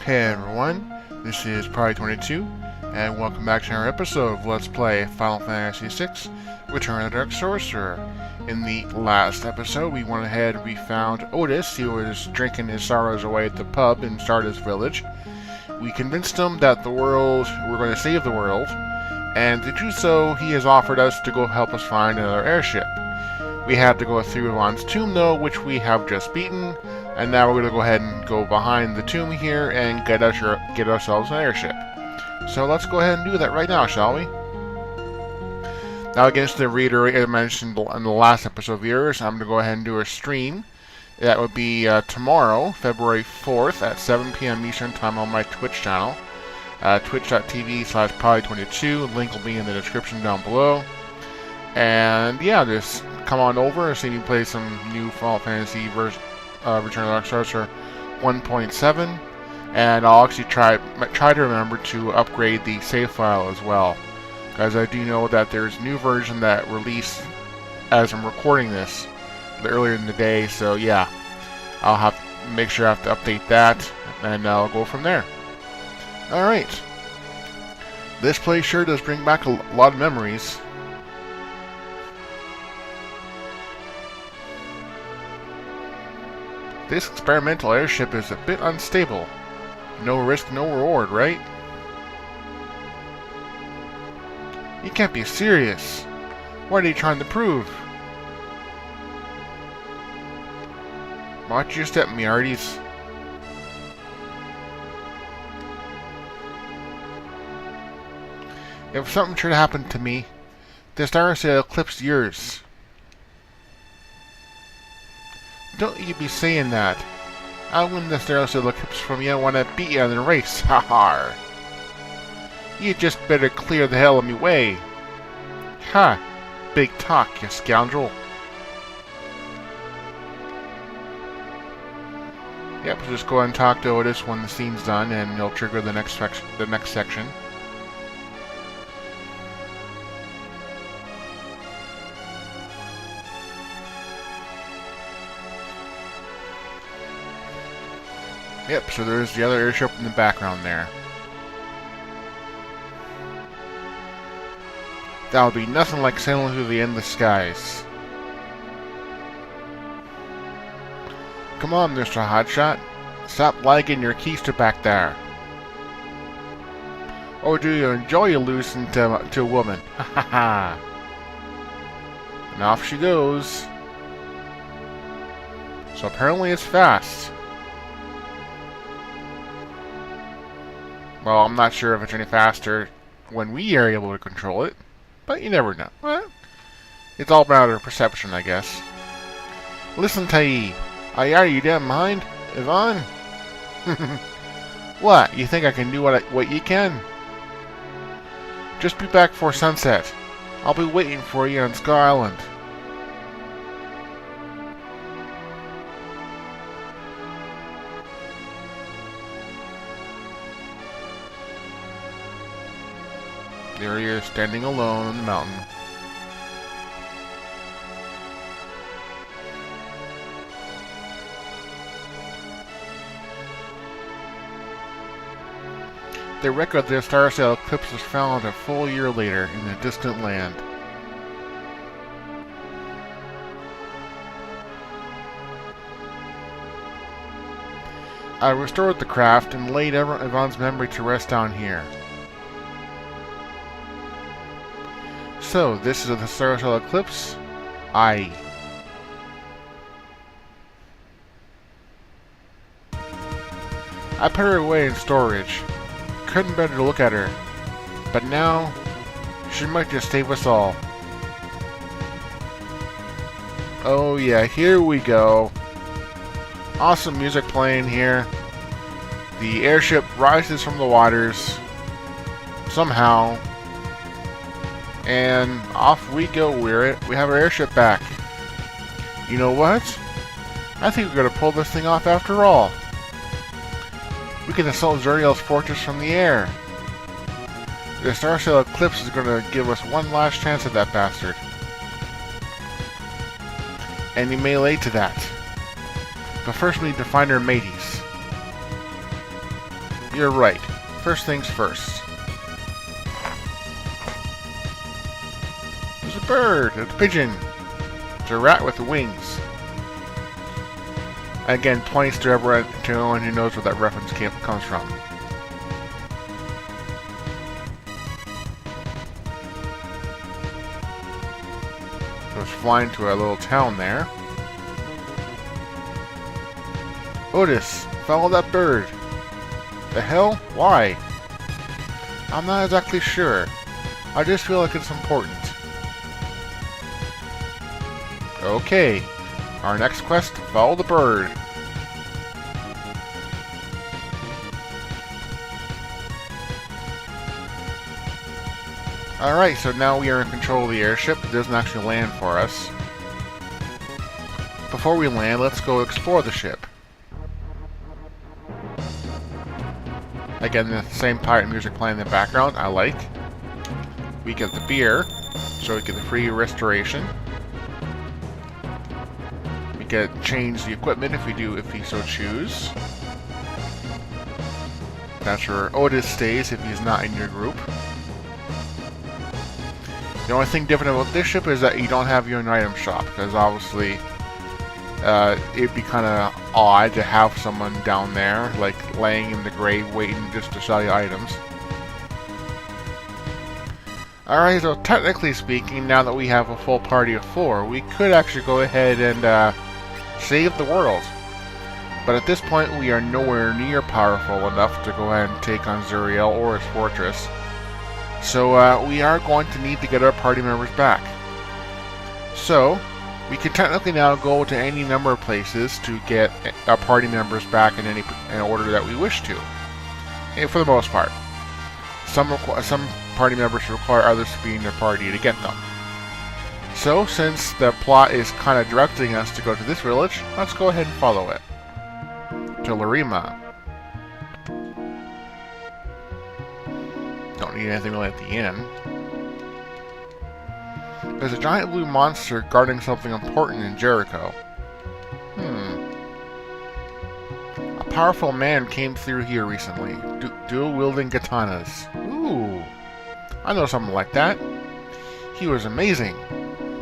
Hey everyone, this is Party22, and welcome back to our episode of Let's Play Final Fantasy VI, Return of the Dark Sorcerer. In the last episode, we went ahead and we found Otis. He was drinking his sorrows away at the pub in Stardust Village. We convinced him that we're going to save the world, and to do so, he has offered us to go help us find another airship. We had to go through Yvonne's tomb, though, which we have just beaten. And now we're going to go ahead and go behind the tomb here and get ourselves an airship. So let's go ahead and do that right now, shall we? Now, against the reiterate, I mentioned in the last episode of yours, I'm going to go ahead and do a stream. That would be tomorrow, February 4th at 7 p.m. Eastern Time on my Twitch channel. Twitch.tv/Poly22. Link will be in the description down below. And yeah, just come on over and see me play some new Final Fantasy Return of the Dark Sorcerer 1.7, and I'll actually try to remember to upgrade the save file as well, because I do know that there's a new version that released as I'm recording this earlier in the day. So yeah, I'll have to make sure I have to update that, and I'll go from there. All right, this place sure does bring back a lot of memories. This experimental airship is a bit unstable. No risk, no reward, right? You can't be serious. What are you trying to prove? Watch your step, Mearties. If something should happen to me, the stars will eclipse yours. Don't you be saying that. I'll win the Sorcerer eclipse from you when I beat you in the race, ha. You just better clear the hell of me way. Ha! Big talk, you scoundrel. Yep, so just go ahead and talk to Otis when the scene's done, and he'll trigger the next section. Yep, so there's the other airship in the background there. That'll be nothing like sailing through the endless skies. Come on, Mr. Hotshot. Stop lagging your keister back there. Or do you enjoy losing to a woman? Ha ha ha. And off she goes. So apparently it's fast. Well, I'm not sure if it's any faster when we are able to control it, but you never know. Well, it's all about our perception, I guess. Listen, Tai, are you damn mind, Yvonne? What? You think I can do what you can? Just be back before sunset. I'll be waiting for you on Scar Island. There he is, standing alone on the mountain. The record of the Sorcerer eclipse was found a full year later in a distant land. I restored the craft and laid Yvonne's memory to rest down here. So, this is the Sorcerer eclipse? Aye. I put her away in storage. Couldn't bear to look at her. But now, she might just save us all. Oh yeah, here we go. Awesome music playing here. The airship rises from the waters. Somehow. And off we go. We have our airship back. You know what? I think we're going to pull this thing off after all. We can assault Zuriel's fortress from the air. The Sorcerer eclipse is going to give us one last chance at that bastard. And he may lay to that. But first we need to find our mateys. You're right. First things first. There's a bird, a pigeon. It's a rat with wings. Again, points to anyone who knows where that reference comes from. So it's flying to a little town there. Otis, follow that bird. The hell? Why? I'm not exactly sure. I just feel like it's important. Okay. Our next quest, follow the bird. Alright, so now we are in control of the airship. It doesn't actually land for us. Before we land, let's go explore the ship. Again, the same pirate music playing in the background, I like. We get the beer, so we get the free restoration. We get change the equipment if we so choose. That's where Otis stays if he's not in your group. The only thing different about this ship is that you don't have your own item shop, because obviously it'd be kind of odd to have someone down there, like, laying in the grave waiting just to sell you items. Alright, so technically speaking, now that we have a full party of 4, we could actually go ahead and save the world. But at this point, we are nowhere near powerful enough to go ahead and take on Zuriel or its fortress. So we are going to need to get our party members back. So we can technically now go to any number of places to get our party members back in any order that we wish to, and for the most part. Some party members require others to be in their party to get them. So since the plot is kind of directing us to go to this village, let's go ahead and follow it. To Larima. Don't need anything really at the end. There's a giant blue monster guarding something important in Jericho. A powerful man came through here recently, dual-wielding katanas. Ooh, I know someone like that. He was amazing,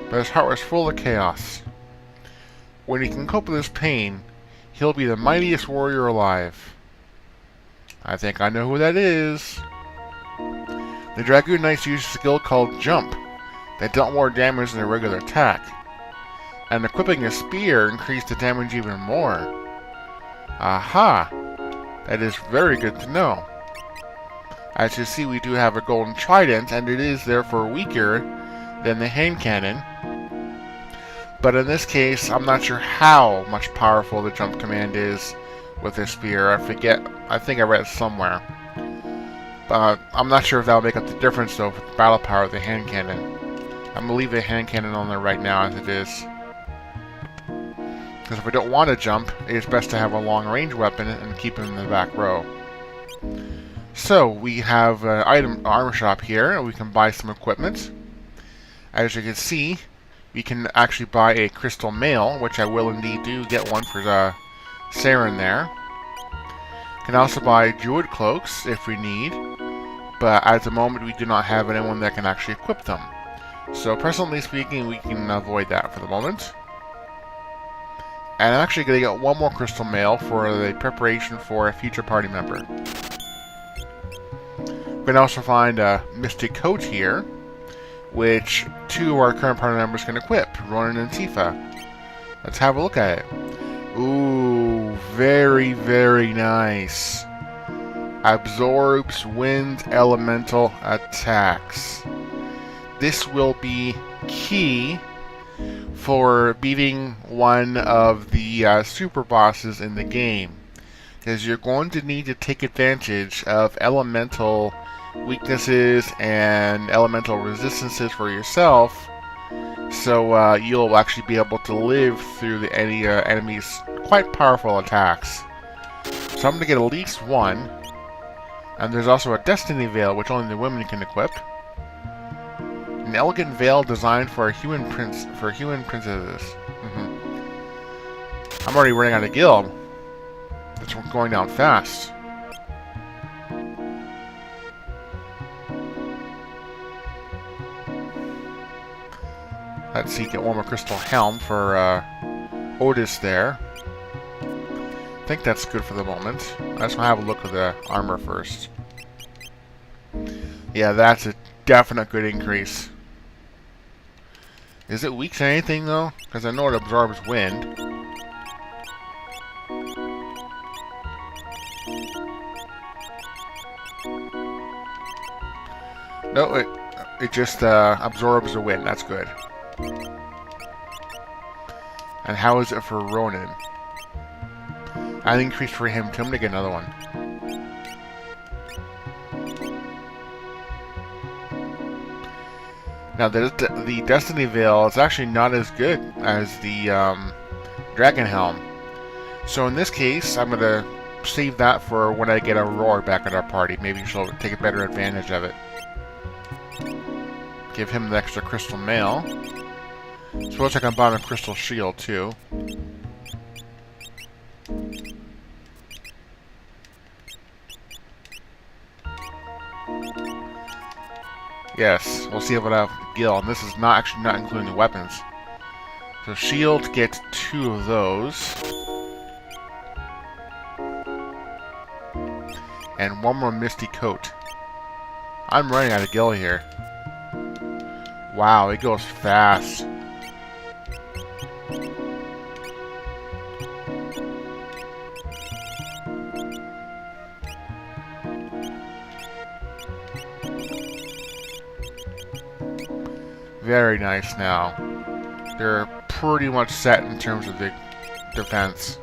but his heart was full of chaos. When he can cope with his pain, he'll be the mightiest warrior alive. I think I know who that is. The Dragoon Knights use a skill called Jump that dealt more damage than a regular attack, and equipping a spear increased the damage even more. Aha! That is very good to know. As you see, we do have a golden trident, and it is therefore weaker than the hand cannon. But in this case, I'm not sure how much powerful the jump command is with this spear. I forget. I think I read it somewhere. I'm not sure if that'll make up the difference, though, with the battle power of the hand cannon. I'm going to leave the hand cannon on there right now as it is. Because if we don't want to jump, it's best to have a long-range weapon and keep it in the back row. So, we have an armor shop here, and we can buy some equipment. As you can see, we can actually buy a crystal mail, which I will indeed do get one for Saren there. Can also buy druid cloaks if we need, but at the moment we do not have anyone that can actually equip them. So presently speaking, we can avoid that for the moment. And I'm actually going to get one more crystal mail for the preparation for a future party member. We can also find a mystic coat here, which 2 of our current party members can equip, Ronan and Tifa. Let's have a look at it. Ooh, very, very nice. Absorbs wind elemental attacks. This will be key for beating one of the super bosses in the game, because you're going to need to take advantage of elemental weaknesses and elemental resistances for yourself, so you'll actually be able to live through any enemy's quite powerful attacks. So I'm going to get at least one. And there's also a Destiny Veil, which only the women can equip. An elegant veil designed for human princesses. I'm already running out of guild. It's going down fast. Let's see, get one more crystal helm for Otis there. I think that's good for the moment. I just want to have a look at the armor first. Yeah, that's a definite good increase. Is it weak to anything though? Because I know it absorbs wind. No, it just absorbs the wind. That's good. And how is it for Ronin? An increase for him too. I'm gonna get another one. Now the Destiny Veil is actually not as good as the Dragon Helm. So in this case, I'm gonna save that for when I get Aurora back in our party. Maybe she'll take a better advantage of it. Give him the extra crystal mail. Suppose I can buy him a crystal shield too. Yes, we'll see what I have Gil, and this is not actually not including the weapons. So shield gets 2 of those. And 1 more Misty Coat. I'm running out of Gil here. Wow, it goes fast. Very nice now. They're pretty much set in terms of the defense.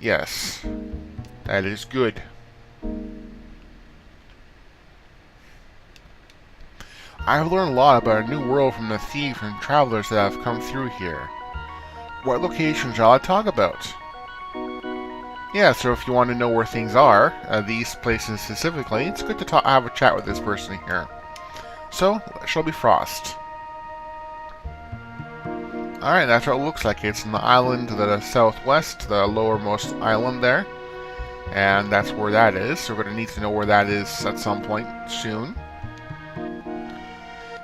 Yes, that is good. I've learned a lot about a new world from the thieves and travelers that have come through here. What location shall I talk about? Yeah, so if you want to know where things are, these places specifically, it's good to have a chat with this person here. So, shall be Frost. Alright, that's what it looks like. It's an island to the southwest, the lowermost island there. And that's where that is, so we're going to need to know where that is at some point soon.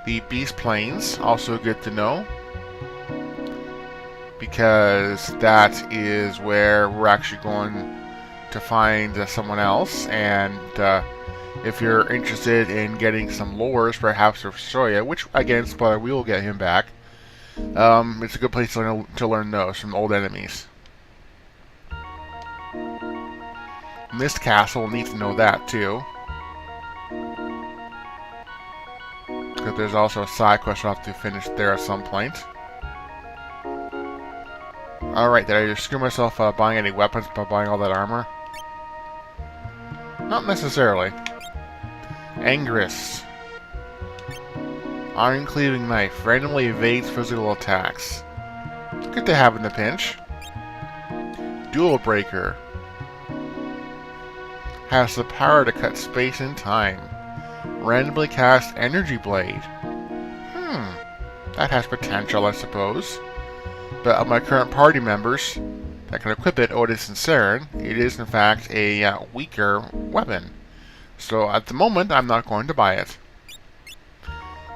The Beast Plains, also good to know. Because that is where we're actually going to find someone else, and if you're interested in getting some lures, perhaps for Sorcerer, which again, spoiler, we will get him back. It's a good place to learn those from old enemies. Mist Castle will need to know that too, because there's also a side quest I'll have to finish there at some point. Alright, did I just screw myself buying any weapons by buying all that armor? Not necessarily. Angrist. Iron cleaving knife. Randomly evades physical attacks. Good to have in the pinch. Dual breaker. Has the power to cut space and time. Randomly cast energy blade. That has potential, I suppose. But of my current party members that can equip it, Otis and Saren, it is in fact a weaker weapon. So at the moment, I'm not going to buy it.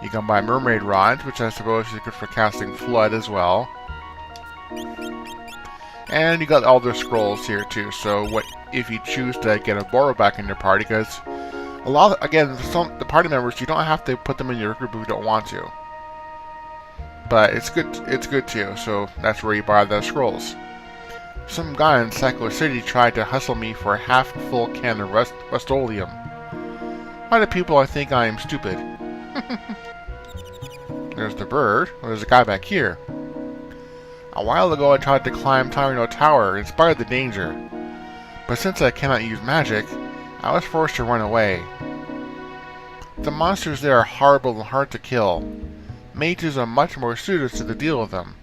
You can buy Mermaid Rod, which I suppose is good for casting Flood as well. And you got all the scrolls here too, so what if you choose to get a Boro back in your party, because a lot of, again, the party members, you don't have to put them in your group if you don't want to. But it's good too, so that's where you buy the scrolls. Some guy in Psycho City tried to hustle me for a half-full can of Rust-Oleum. Why do people think I am stupid? There's the bird. Well, there's a guy back here. A while ago I tried to climb Tyrino Tower in spite of the danger. But since I cannot use magic, I was forced to run away. The monsters there are horrible and hard to kill. Mages are much more suited to the deal with them.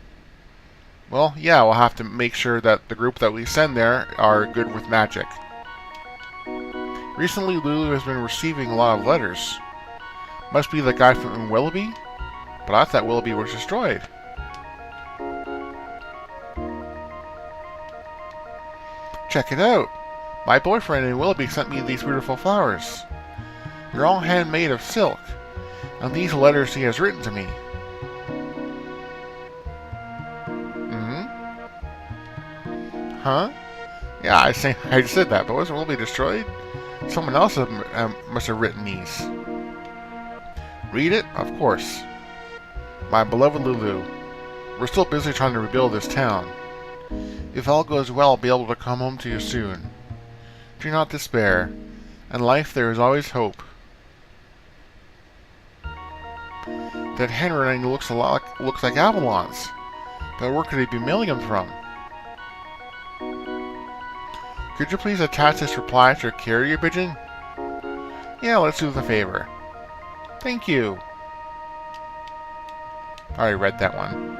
Well, yeah, we'll have to make sure that the group that we send there are good with magic. Recently, Lulu has been receiving a lot of letters. Must be the guy from Willoughby? But I thought Willoughby was destroyed. Check it out! My boyfriend in Willoughby sent me these beautiful flowers. They're all handmade of silk, and these letters he has written to me. Huh? Yeah, I just said that, but wasn't really destroyed? Someone else must have written these. Read it? Of course. My beloved Lulu, we're still busy trying to rebuild this town. If all goes well, I'll be able to come home to you soon. Do not despair. In life there is always hope. That handwriting looks like Avalon's. But where could he be mailing them from? Could you please attach this reply to your carrier pigeon? Yeah, let's do the favor. Thank you. I already read that one.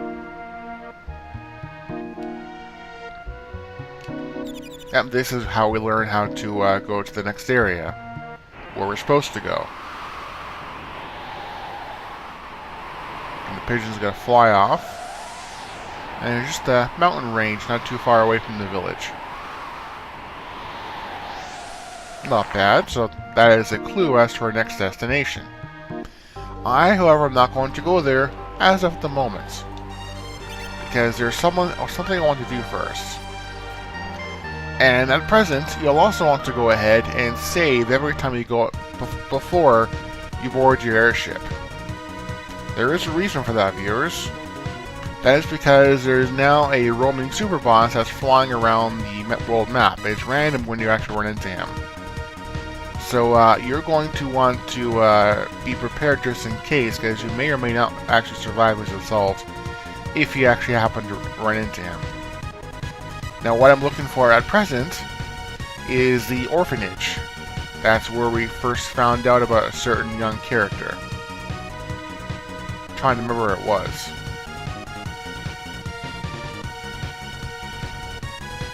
Yep, this is how we learn how to go to the next area, where we're supposed to go. And the pigeon's gonna fly off. And it's just a mountain range not too far away from the village. Not bad, so that is a clue as to our next destination. I, however, am not going to go there as of the moment, because there's something I want to do first. And at present, you'll also want to go ahead and save every time you go before you board your airship. There is a reason for that, viewers. That is because there's now a roaming super boss that's flying around the world map. It's random when you actually run into him. So you're going to want to be prepared just in case, because you may or may not actually survive his assault if you actually happen to run into him. Now what I'm looking for at present is the orphanage. That's where we first found out about a certain young character. I'm trying to remember where it was.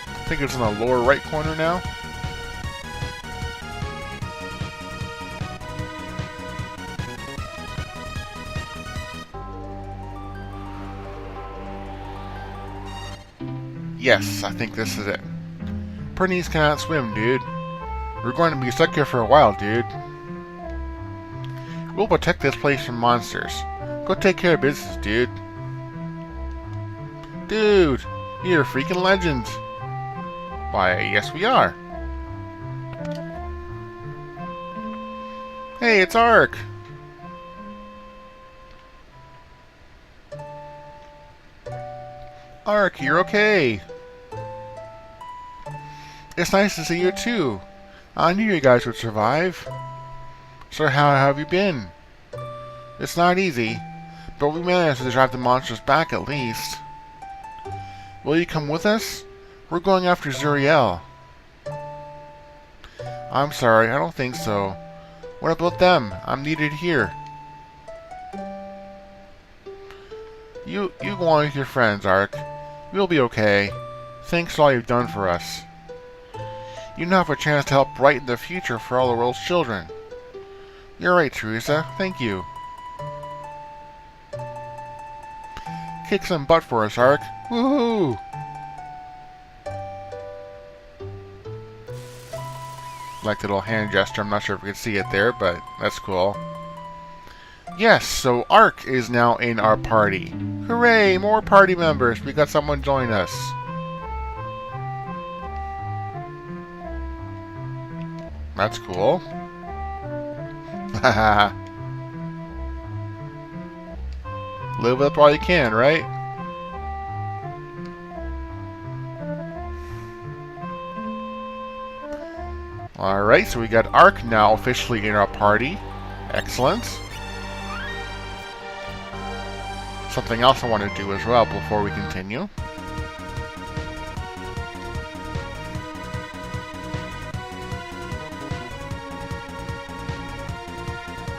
I think it's in the lower right corner now. Yes, I think this is it. Pernice cannot swim, dude. We're going to be stuck here for a while, dude. We'll protect this place from monsters. Go take care of business, dude. Dude, you're a freaking legend. Why, yes we are. Hey, it's Ark. Ark, you're okay. It's nice to see you too. I knew you guys would survive. So how have you been? It's not easy, but we managed to drive the monsters back at least. Will you come with us? We're going after Zuriel. I'm sorry, I don't think so. What about them? I'm needed here. You go on with your friends, Ark. We'll be okay. Thanks for all you've done for us. You now have a chance to help brighten the future for all the world's children. You're right, Teresa. Thank you. Kick some butt for us, Ark. Woohoo! Like the little hand gesture. I'm not sure if we can see it there, but that's cool. Yes, so Ark is now in our party. Hooray! More party members! We got someone join us. That's cool. Haha. Live up all you can, right? Alright, so we got Ark now officially in our party. Excellent. Something else I want to do as well before we continue.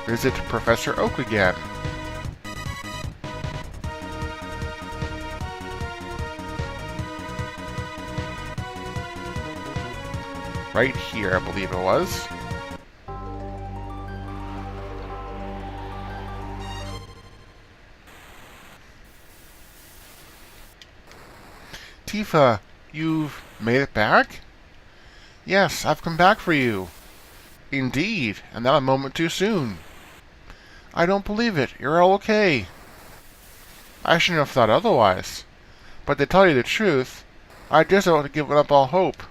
Visit Professor Oak again. Right here, I believe it was. Tifa, you've made it back? Yes, I've come back for you. Indeed, and not a moment too soon. I don't believe it. You're all okay. I shouldn't have thought otherwise. But to tell you the truth, I just don't want to give up all hope.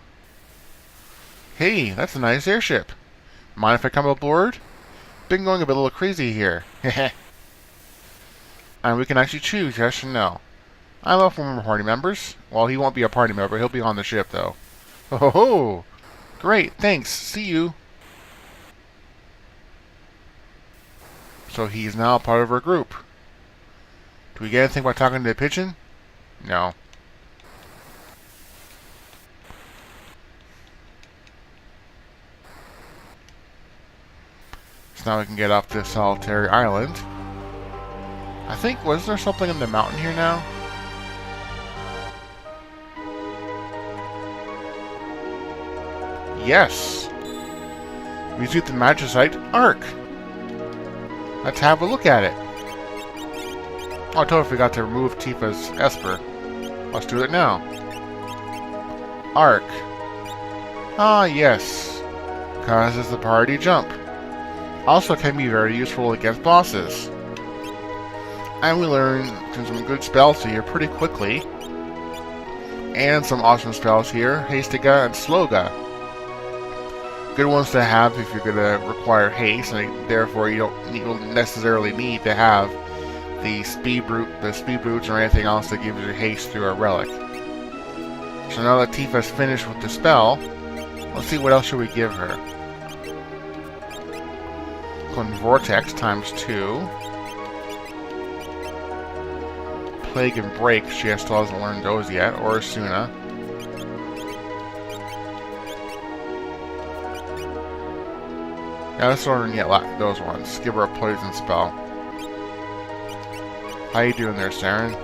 Hey, that's a nice airship. Mind if I come aboard? Been going a little crazy here. Heh. And we can actually choose yes or no. I love former party members. Well, he won't be a party member. He'll be on the ship, though. Oh, great. Thanks. See you. So he's now part of our group. Do we get anything by talking to the pigeon? No. So now we can get off this solitary island. I think, was there something in the mountain here now? Yes! Visit the magicite Ark! Let's have a look at it. Oh, I totally forgot to remove Tifa's Esper. Let's do it now. Ark. Ah, yes. Causes the party jump. Also can be very useful against bosses. And we learn some good spells here pretty quickly. And some awesome spells here, Hastiga and Sloga. Good ones to have if you're going to require haste, and therefore you don't necessarily need to have the speed boots or anything else that gives you haste through a relic. So now that Tifa's finished with the spell, let's see what else should we give her. Vortex times 2. Plague and Break, she still hasn't learned those yet, or Asuna. Yeah, let's learn those ones. Give her a poison spell. How you doing there, Saren?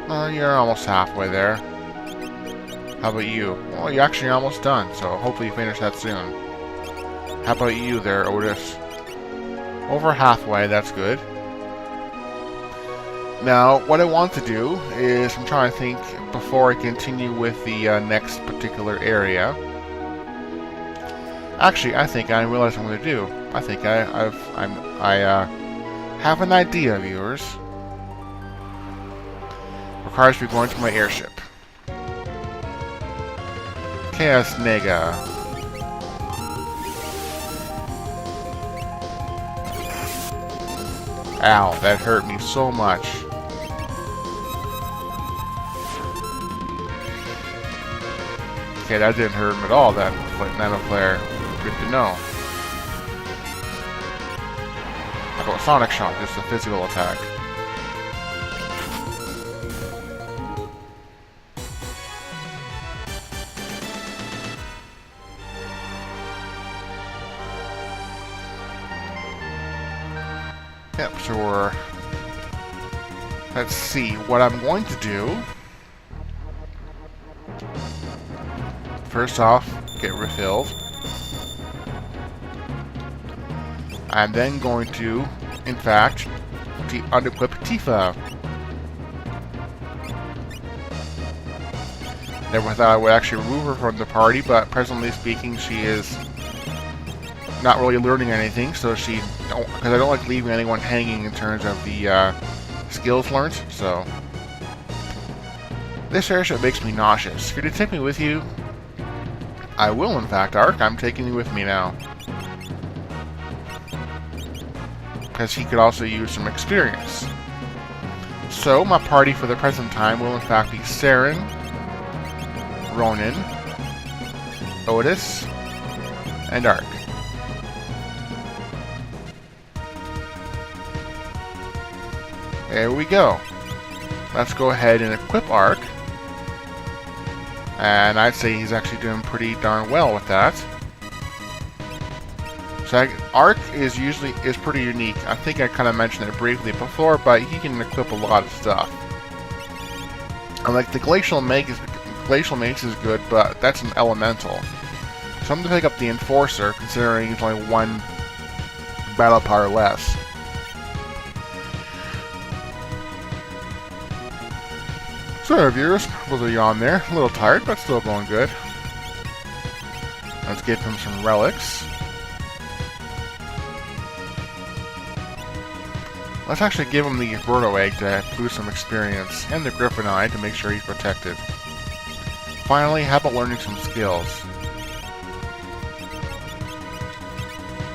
Oh, you're almost halfway there. How about you? Well, you're actually almost done, so hopefully you finish that soon. How about you there, Otis? Over halfway, that's good. Now, what I want to do is, I'm trying to think before I continue with the next particular area. Actually, I think I realize what I'm going to do. I think I have an idea, viewers. Requires me going to my airship. Chaos Nega. Ow, that hurt me so much. Okay, that didn't hurt him at all, that nano flare. Good to know. How about Sonic Shot, just a physical attack? Yep, so we're... Let's see, what I'm going to do... First off, get refilled. I'm then going to, in fact, unequip Tifa. Never thought I would actually remove her from the party, but presently speaking, she is not really learning anything, so because I don't like leaving anyone hanging in terms of the skills learned, so. This airship makes me nauseous. Could you take me with you? I will, in fact, Ark. I'm taking you with me now. Because he could also use some experience. So, my party for the present time will in fact be Saren, Ronan, Otis, and Ark. There we go. Let's go ahead and equip Ark. And I'd say he's actually doing pretty darn well with that. So Ark is pretty unique. I think I kind of mentioned it briefly before, but he can equip a lot of stuff. And like the Glacial Mace is good, but that's an elemental. So I'm going to pick up the Enforcer, considering he's only 1 battle power less. So viewers, was a yawn there. A little tired, but still going good. Let's get him some relics. Let's actually give him the Birdo Egg to boost some experience, and the Griffin Eye to make sure he's protected. Finally, how about learning some skills?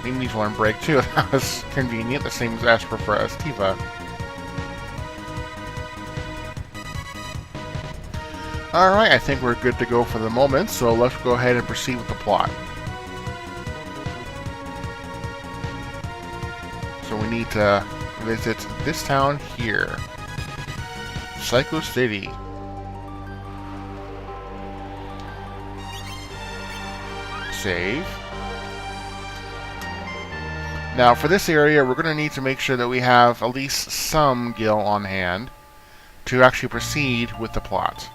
He needs to learn Break too. That was convenient, the same as Esper for Estiva. Alright, I think we're good to go for the moment, so let's go ahead and proceed with the plot. So we need to visit this town here. Psycho City. Save. Now for this area we're going to need to make sure that we have at least some gil on hand to actually proceed with the plot.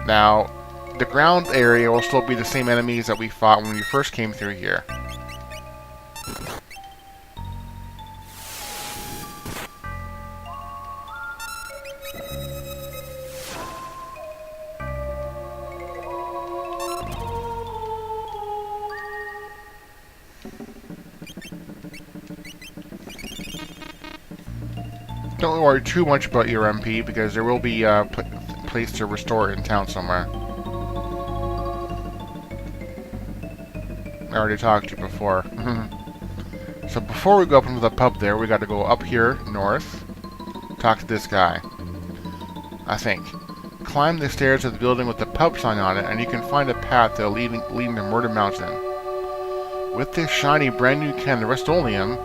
Now the ground area will still be the same enemies that we fought when we first came through here. Don't worry too much about your MP, because there will be a place to restore it in town somewhere. I already talked to you before. So before we go up into the pub there, we got to go up here, north, talk to this guy. I think. Climb the stairs of the building with the pub sign on it, and you can find a path that leading to Murder Mountain. With this shiny brand new can of Rust-Oleum,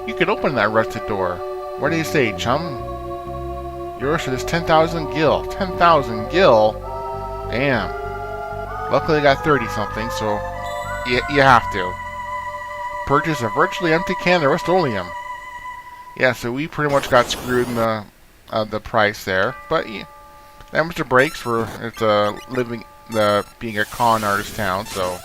you can open that rusted door. What do you say, chum? Yours for this 10,000 gil. 10,000 gil? Damn. Luckily I got 30-something, so you have to. Purchase a virtually empty can of Rust-Oleum. Yeah, so we pretty much got screwed in the price there. But yeah, that was the breaks for it's being a con artist town, so...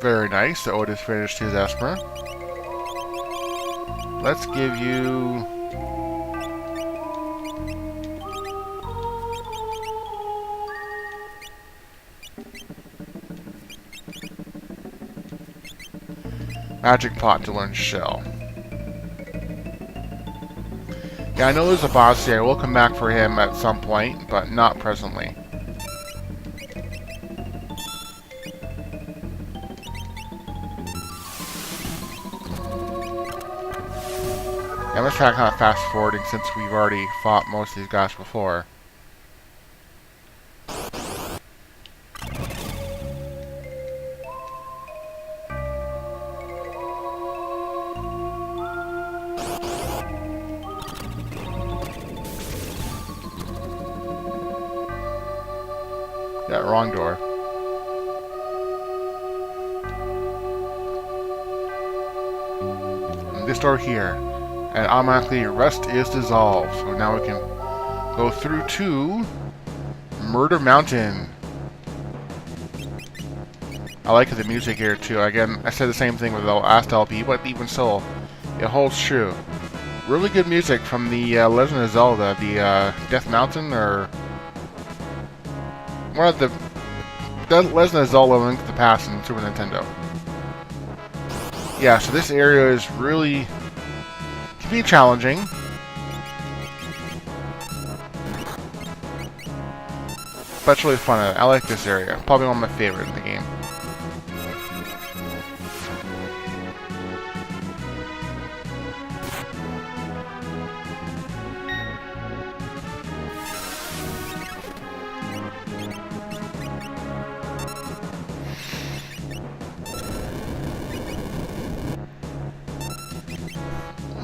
Very nice. So Otis finished his Esper. Let's give you... Magic Pot to learn Shell. Yeah, I know there's a boss here. We'll come back for him at some point, but not presently. I'm just trying to kind of fast forwarding since we've already fought most of these guys before. Yeah, wrong door. And this door here. And automatically rust is dissolved. So now we can go through to Murder Mountain. I like the music here too. Again, I said the same thing with the last LP, but even so, it holds true. Really good music from the Legend of Zelda, the Death Mountain, or one of the Legend of Zelda: Link to the Past in Super Nintendo. Yeah, so this area is really be challenging. But it's really fun. I like this area. Probably one of my favorites in the game.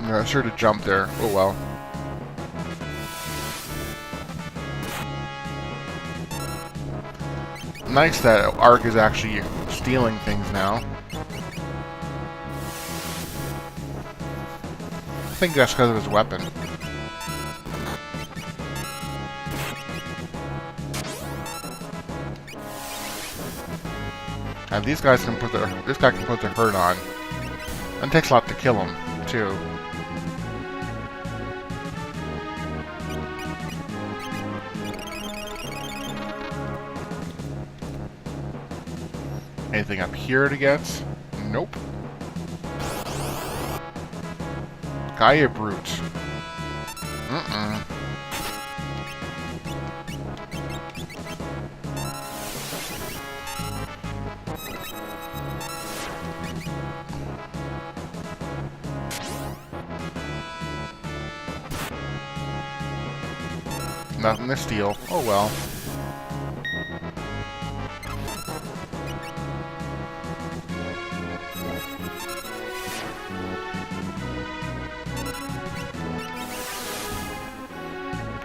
I was sure to jump there. Oh well. Nice that Ark is actually stealing things now. I think that's because of his weapon. And these guys can put their... This guy can put their hurt on. And it takes a lot to kill him, too. Anything up here to get? Nope. Gaia Brute. Nothing to steal. Oh well.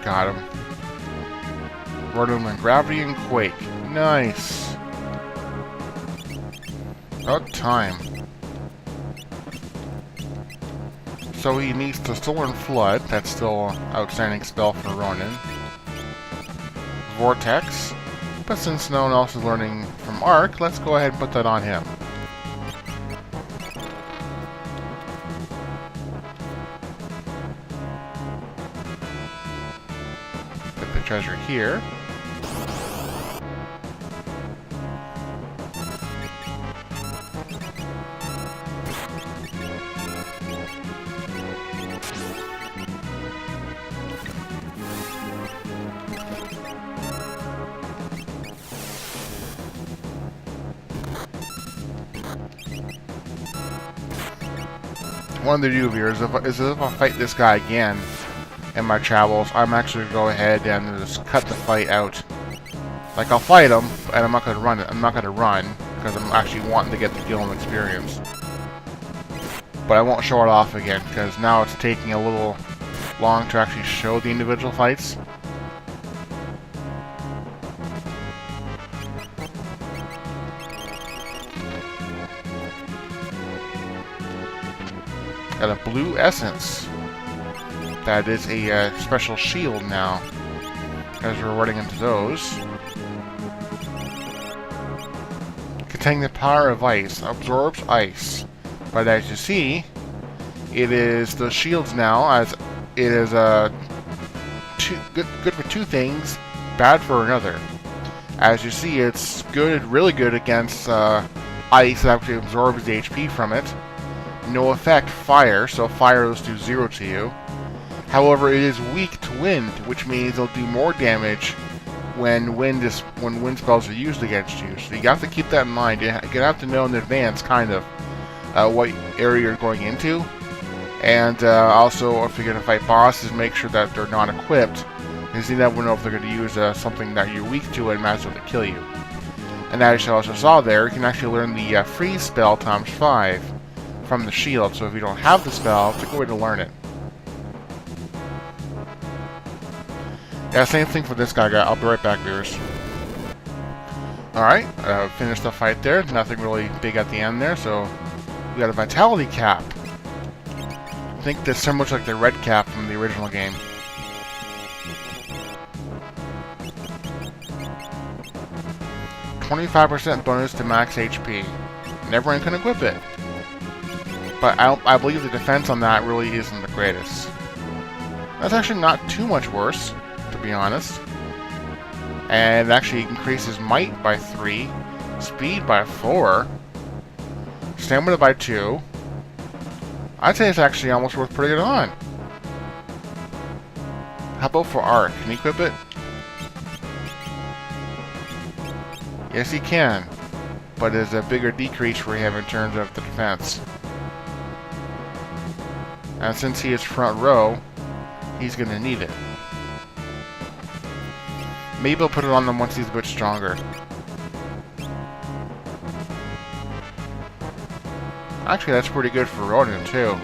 Got him. Rotom and Gravity and Quake. Nice. About time. So he needs to Solar and Flood. That's still an outstanding spell for Ronin. Vortex. But since no one else is learning from Arc, let's go ahead and put that on him. Put the treasure here. One of the do here is if I fight this guy again in my travels, I'm actually going to go ahead and just cut the fight out. Like, I'll fight him, and I'm not going to run it. I'm not going to run, because I'm actually wanting to get the Gilliam experience. But I won't show it off again, because now it's taking a little long to actually show the individual fights. Got a blue essence. That is a special shield now, as we're running into those. Containing the power of ice, absorbs ice. But as you see, it is the shields now, as it is good for two things, bad for another. As you see, it's good, really good against ice that actually absorbs the HP from it. No effect fire, so fire will do 0 to you. However, it is weak to wind, which means it'll do more damage when wind spells are used against you. So you have to keep that in mind. You have to know in advance, kind of, what area you're going into. And also, if you're going to fight bosses, make sure that they're not equipped, because you never know if they're going to use something that you're weak to and might as well kill you. And as you also saw there, you can actually learn the freeze spell times 5 from the shield. So if you don't have the spell, it's a good way to learn it. Yeah, same thing for this guy. I'll be right back, viewers. Alright, finished the fight there. Nothing really big at the end there, so we got a Vitality Cap. I think that's so much like the red cap from the original game. %25 bonus to max HP. Never can equip it. But I believe the defense on that really isn't the greatest. That's actually not too much worse, to be honest. And it actually increases might by 3, speed by 4, stamina by 2. I'd say it's actually almost worth putting it on. How about for Arc? Can you equip it? Yes, he can. But there's a bigger decrease for him in terms of the defense. And since he is front row, he's going to need it. Maybe I'll put it on him once he's a bit stronger. Actually, that's pretty good for Ronin, too.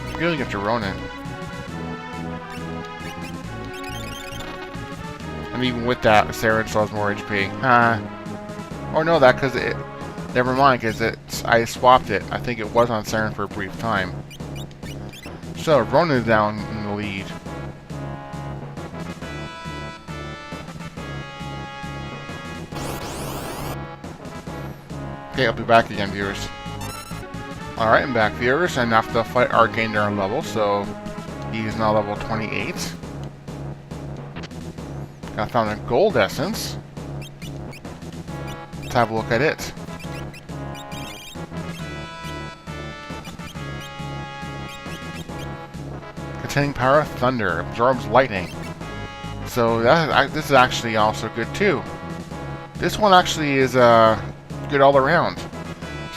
I'm feeling it to Ronin. And even with that, Saren still has more HP. Or no, that because it... Never mind, because I swapped it. I think it was on Saren for a brief time. So, Ronin is down in the lead. Okay, I'll be back again, viewers. Alright, I'm back, viewers, and after the fight, Arc gained our level, so he's now level 28. I found a gold essence. have a look at it. Containing power of thunder, absorbs lightning. So this is actually also good too. This one actually is good all around.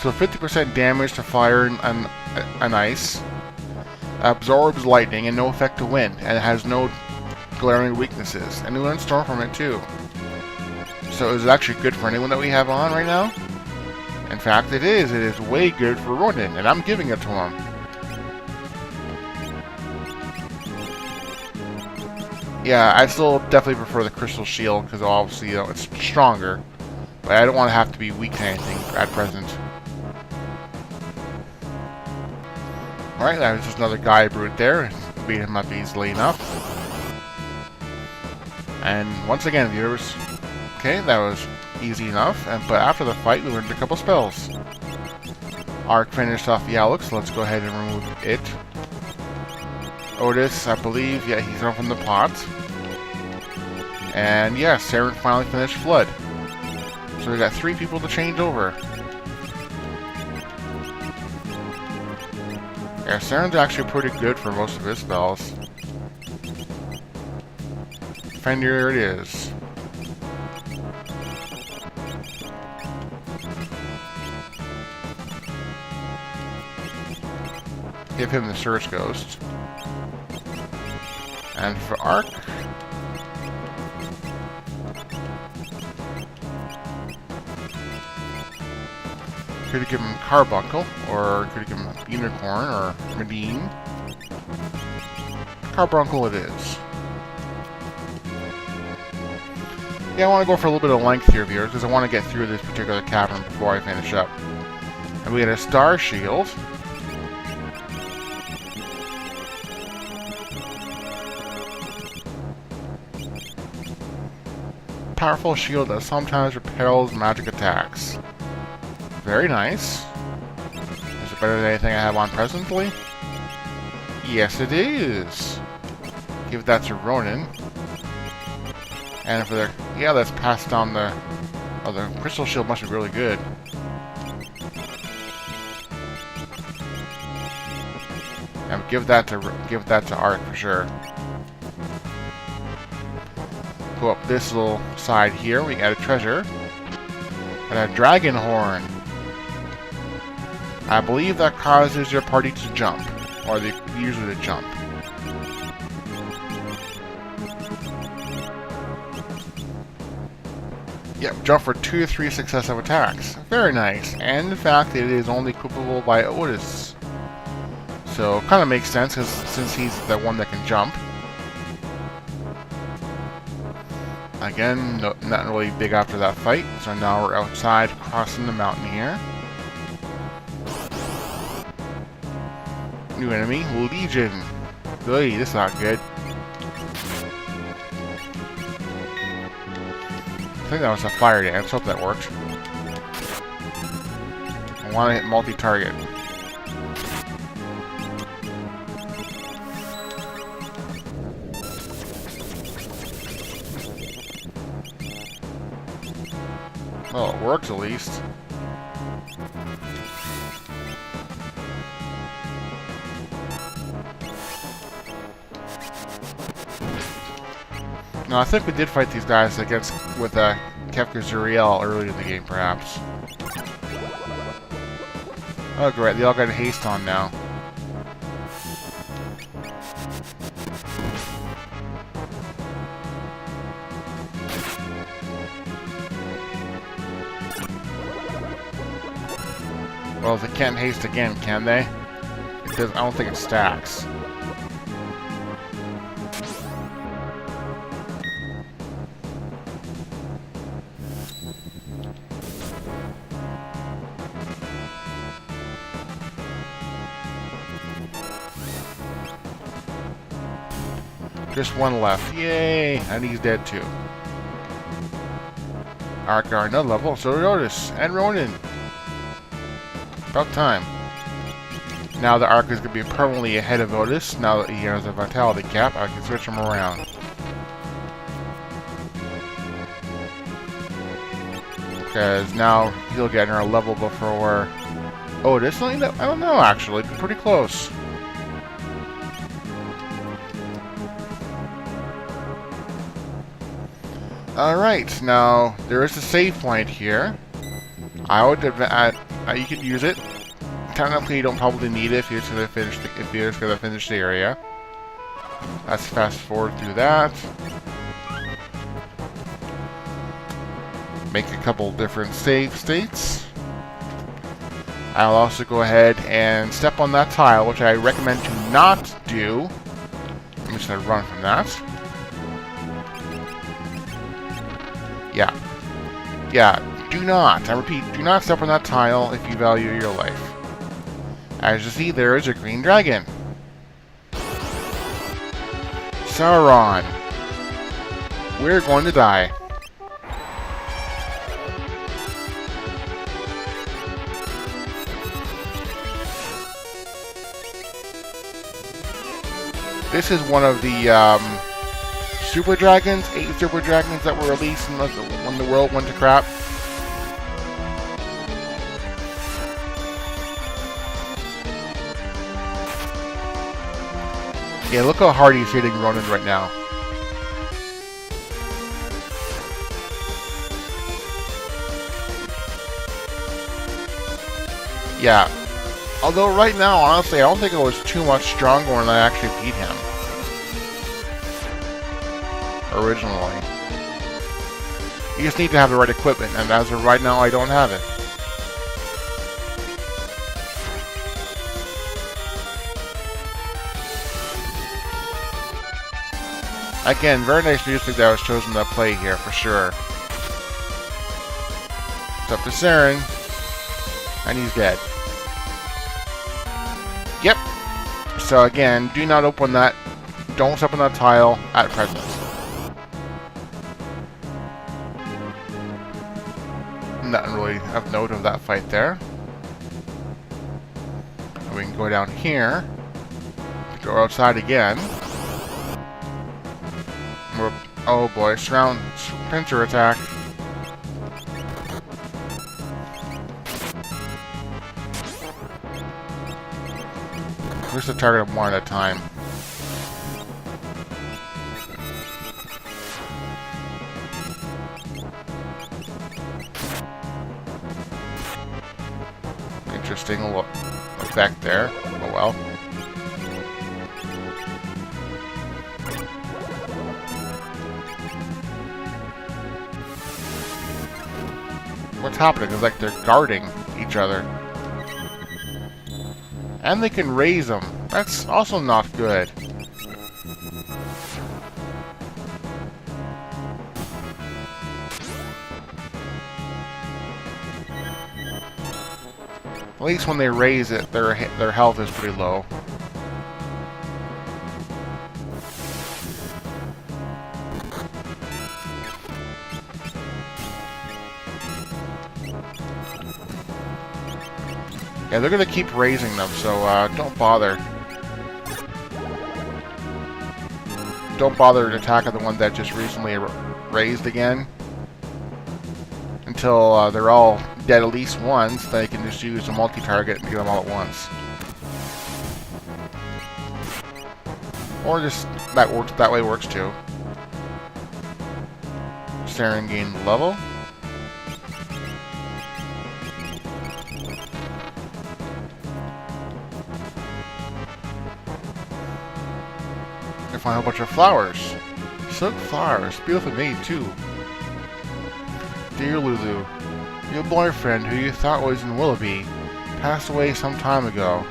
So 50% damage to fire and ice, absorbs lightning and no effect to wind, and it has no glaring weaknesses. And we learn storm from it too. So is it actually good for anyone that we have on right now? In fact, it is. It is way good for Ronin, and I'm giving it to him. Yeah, I still definitely prefer the Crystal Shield because obviously, you know, it's stronger. But I don't want to have to be weak to anything at present. Alright, that was just another guy brute there. Beat him up easily enough. And once again, viewers, okay, that was easy enough. But after the fight, we learned a couple spells. Arc finished off the Alex, so let's go ahead and remove it. Otis, I believe, yeah, he's on from the pot. And yeah, Saren finally finished Flood. So we got 3 people to change over. Yeah, Saren's actually pretty good for most of his spells. Fenrir it is. Give him the Surge Ghost. And for Arc, could have given him Carbuncle, or could have given him Unicorn, or Medine. Carbuncle it is. Yeah, I want to go for a little bit of length here, viewers, because I want to get through this particular cavern before I finish up. And we get a Star Shield. Powerful shield that sometimes repels magic attacks. Very nice. Is it better than anything I have on presently? Yes, it is. Give that to Ronin. And for the... yeah, let's pass down the... oh, the Crystal Shield must be really good. And give that to Arc for sure. Go up this little side here, we got a treasure. And a Dragon Horn. I believe that causes your party to jump. Or the user to jump. Yep, jump for 2 to 3 successive attacks. Very nice. And in fact, it is only equipable by Otis. So, kind of makes sense, since he's the one that can jump. Again, not really big after that fight, so now we're outside crossing the mountain here. New enemy, Legion. Hey, this is not good. I think that was a fire dance, hope that worked. I want to hit multi-target. Well, it works at least. No, I think we did fight these guys with Kefka Zuriel earlier in the game, perhaps. Oh, great. They all got haste on now. Well, they can't haste again, can they? I don't think it stacks. Just one left. Yay! And he's dead too. Arc are another level, so did Otis and Ronin. About time. Now the Arc is going to be permanently ahead of Otis. Now that he has a vitality cap, I can switch him around. Because now he'll get our level before... Oh, it is something that... I don't know, actually. Pretty close. Alright, now, there is a save point here. I would you could use it. Technically, you don't probably need it if you're just gonna finish the area. Let's fast forward through that. Make a couple different save states. I'll also go ahead and step on that tile, which I recommend to not do. I'm just gonna run from that. Yeah, do not, I repeat, do not step on that tile if you value your life. As you see, there is a green dragon. Sauron. We're going to die. This is one of the, Super Dragons, 8 Super Dragons that were released when the world went to crap. Yeah, look how hard he's hitting Ronan right now. Yeah. Although right now, honestly, I don't think it was too much stronger when I actually beat him. Originally. You just need to have the right equipment, and as of right now, I don't have it. Again, very nice music that was chosen to play here, for sure. It's up to Saren, and he's dead. Yep. So again, do not open that. Don't step on that tile at present. Nothing really of note of that fight there. We can go down here. Go outside again. Oh boy, surround pincer attack. Where's the target of one at a time? Interesting effect there. Oh well. What's happening? It's like they're guarding each other. And they can raise them. That's also not good. At least when they raise it, their health is pretty low. Yeah, they're gonna keep raising them, so don't bother. Don't bother attacking the one that just recently raised again. Until they're all dead at least once, they can just use a multi-target and get them all at once. Or just, that way works too. Saren gained level. Find a whole bunch of flowers. Silk flowers. Beautifully made, too. Dear Lulu, your boyfriend, who you thought was in Willoughby, passed away some time ago.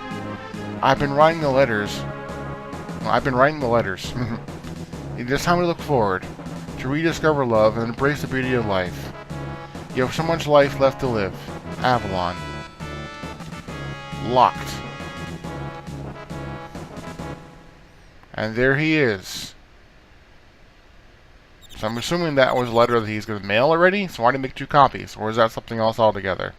I've been writing the letters. It is time to look forward, to rediscover love and embrace the beauty of life. You have so much life left to live. Avalon. Locked. And there he is. So I'm assuming that was a letter that he's going to mail already, so why did he make 2 copies? Or is that something else altogether?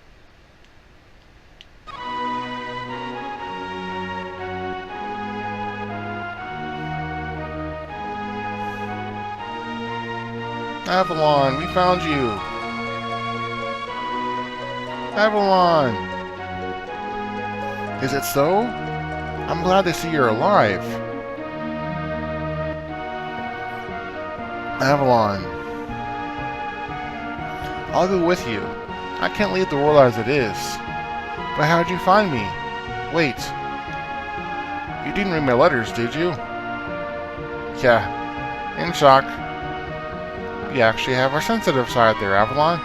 Avalon, we found you! Avalon! Is it so? I'm glad to see you're alive. Avalon. I'll go with you. I can't leave the world as it is. But how'd you find me? Wait. You didn't read my letters, did you? Yeah. In shock. You actually have a sensitive side there, Avalon.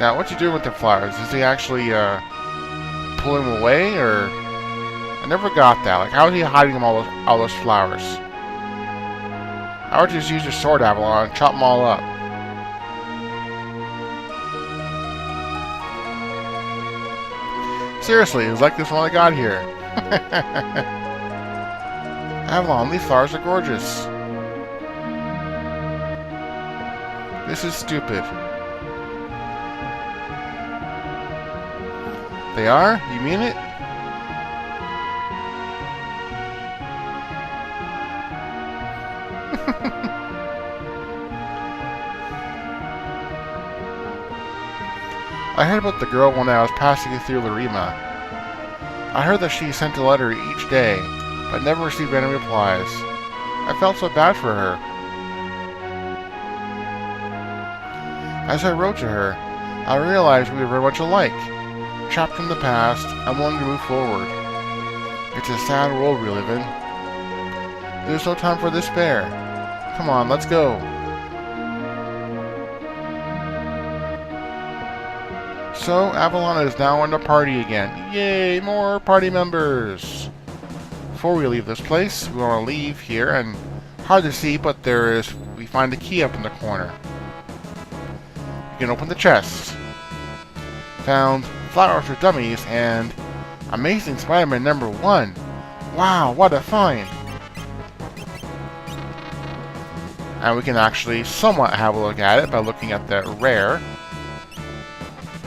Now, what you doing with the flowers? Is he actually, pulling them away, or... I never got that. Like, how is he hiding them all those flowers? I would just use your sword, Avalon, and chop them all up. Seriously, it's like this one I got here. Avalon, these flowers are gorgeous. This is stupid. They are? You mean it? I heard about the girl when I was passing through Larima. I heard that she sent a letter each day, but never received any replies. I felt so bad for her. As I wrote to her, I realized we were very much alike. Trapped in the past, I'm willing to move forward. It's a sad world we live in. There's no time for despair. Come on, let's go. So, Avalon is now in the party again. Yay, more party members! Before we leave this place, we want to leave here, and hard to see, but we find a key up in the corner. We can open the chest. Found flowers for dummies, and Amazing Spider-Man #1. Wow, what a find! And we can actually somewhat have a look at it by looking at the rare.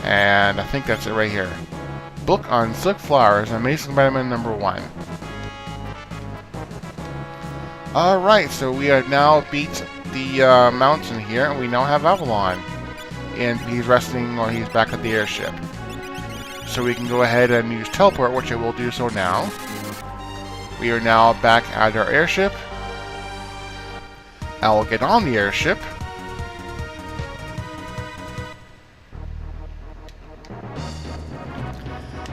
And I think that's it right here. Book on Silk Flowers, Amazing Spider-Man #1. Alright, so we have now beat the mountain here, and we now have Avalon. And he's resting while he's back at the airship. So we can go ahead and use teleport, which I will do so now. We are now back at our airship. I will get on the airship.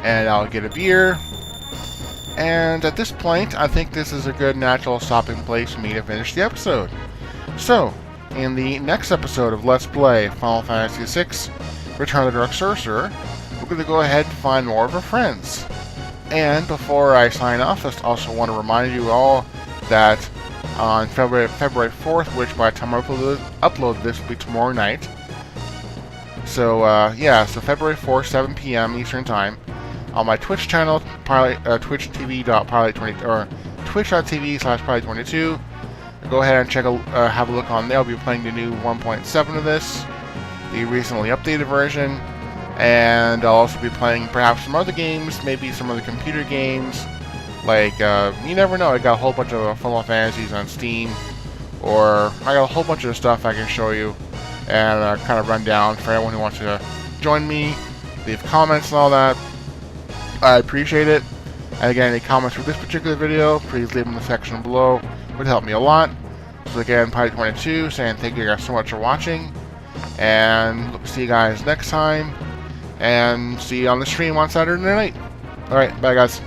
And I'll get a beer. And at this point, I think this is a good natural stopping place for me to finish the episode. So, in the next episode of Let's Play Final Fantasy VI Return of the Dark Sorcerer, we're going to go ahead and find more of our friends. And before I sign off, I also want to remind you all that on February 4th, which by the time I upload this will be tomorrow night. So, yeah, so February 4th, 7 p.m. Eastern Time, on my Twitch channel, twitch.pilot22, or twitch.tv/pilot22. Go ahead and have a look on there. I'll be playing the new 1.7 of this, the recently updated version, and I'll also be playing perhaps some other games, maybe some other computer games, like, you never know, I got a whole bunch of Final Fantasies on Steam, or I got a whole bunch of stuff I can show you, and kind of run down for everyone who wants to join me, leave comments and all that. I appreciate it. And again, any comments for this particular video, please leave them in the section below. It would help me a lot. So again, Pilot22 saying thank you guys so much for watching. And see you guys next time. And see you on the stream on Saturday night. Alright, bye guys.